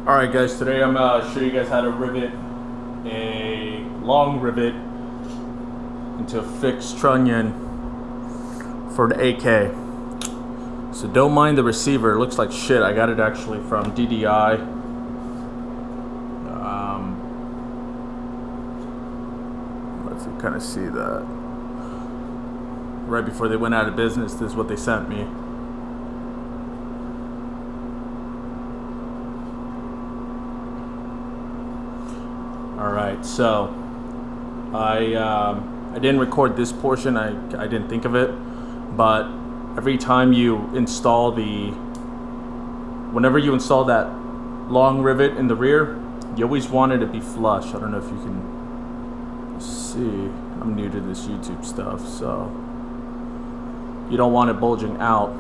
Alright guys, today I'm going to show you guys how to rivet a long rivet into a fixed trunnion for the AK. So don't mind the receiver, it looks like shit. I got it actually from DDI. Let's kind of see that. Right before they went out of business, this is what they sent me. Alright, so I didn't record this portion, I didn't think of it, but every time you install whenever you install that long rivet in the rear, you always want it to be flush. I don't know if you can see, I'm new to this YouTube stuff, so you don't want it bulging out.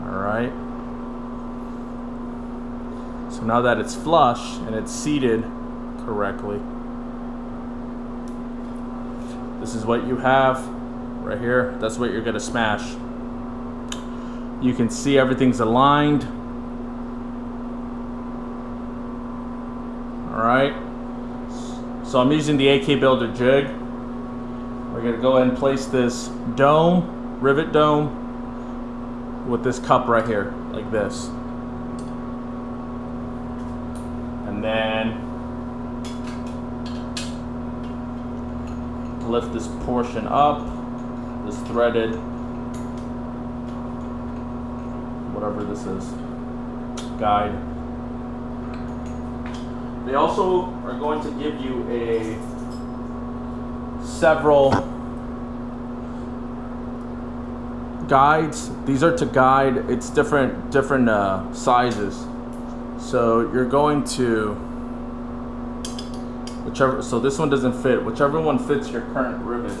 Alright. So now that it's flush and it's seated correctly, this is what you have right here. That's what you're gonna smash. You can see everything's aligned. Alright. So I'm using the AKBUILDER Jig. We're gonna go ahead and place this dome, rivet dome, with this cup right here, like this. And then lift this portion up, this threaded, whatever this is, guide. They also are going to give you several guides. These are to guide, it's different sizes. So you're going to, so this one doesn't fit, whichever one fits your current rivet.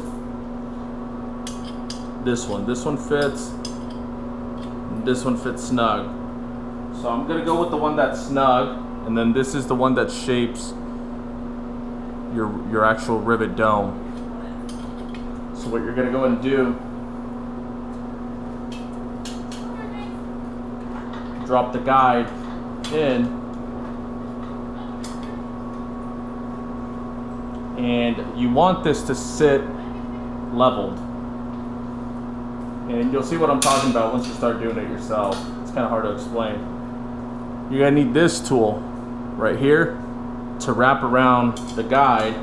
This one fits, this one fits snug. So I'm gonna go with the one that's snug, and then this is the one that shapes your actual rivet dome. So what you're gonna go and do, drop the guide in, and you want this to sit leveled. And you'll see what I'm talking about once you start doing it yourself. It's kind of hard to explain. You're gonna need this tool right here to wrap around the guide,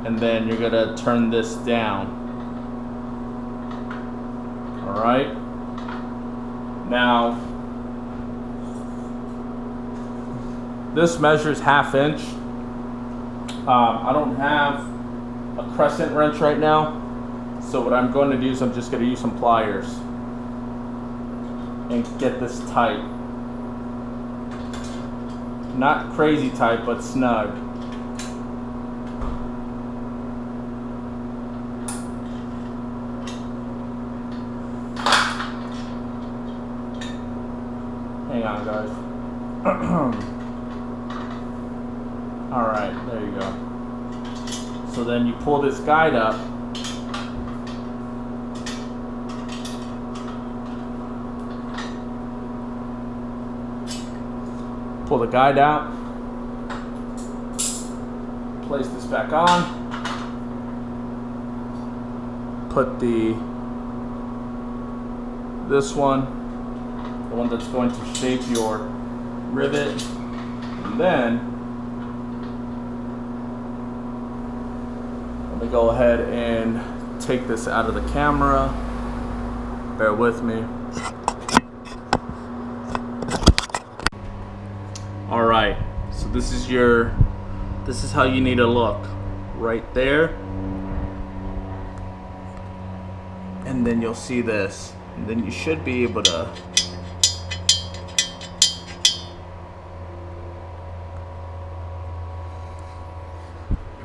and then you're gonna turn this down. All right. Now, this measures 1/2 inch. I don't have a crescent wrench right now, so what I'm going to do is I'm just going to use some pliers and get this tight. Not crazy tight, but snug. Hang on, guys. Alright, there you go. So then you pull this guide up. Pull the guide out. Place this back on. Put this one, the one that's going to shape your rivet, and then let me go ahead and take this out of the camera. Bear with me. All right, so this is how you need to look right there, and then you'll see this, and then you should be able to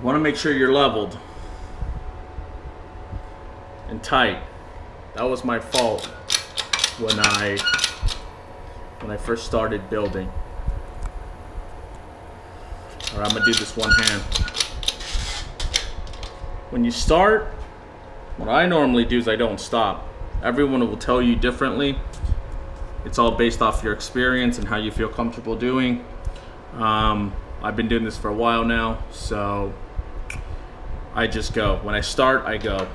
want to make sure you're leveled and tight. That was my fault when I first started building. All right, I'm gonna do this one hand. When you start, what I normally do is I don't stop. Everyone will tell you differently. It's all based off your experience and how you feel comfortable doing. I've been doing this for a while now, so I just go. When I start, I go.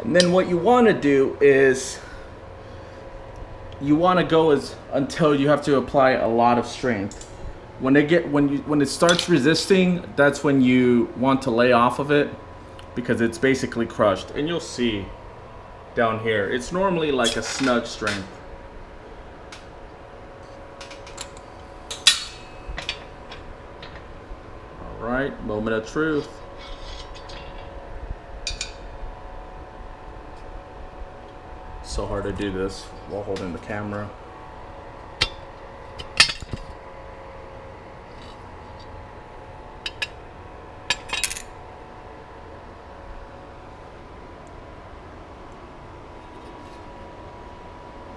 And then what you want to do is you want to go until you have to apply a lot of strength. When it starts resisting, that's when you want to lay off of it, because it's basically crushed. And you'll see down here, it's normally like a snug strength. All right, moment of truth. So hard to do this while holding the camera.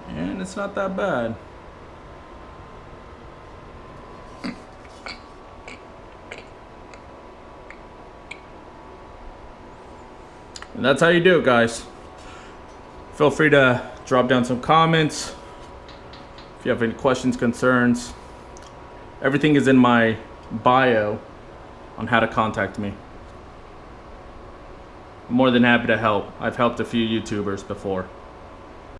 And it's not that bad. And that's how you do it, guys. Feel free to drop down some comments if you have any questions, concerns. Everything is in my bio on how to contact me. I'm more than happy to help. I've helped a few YouTubers before.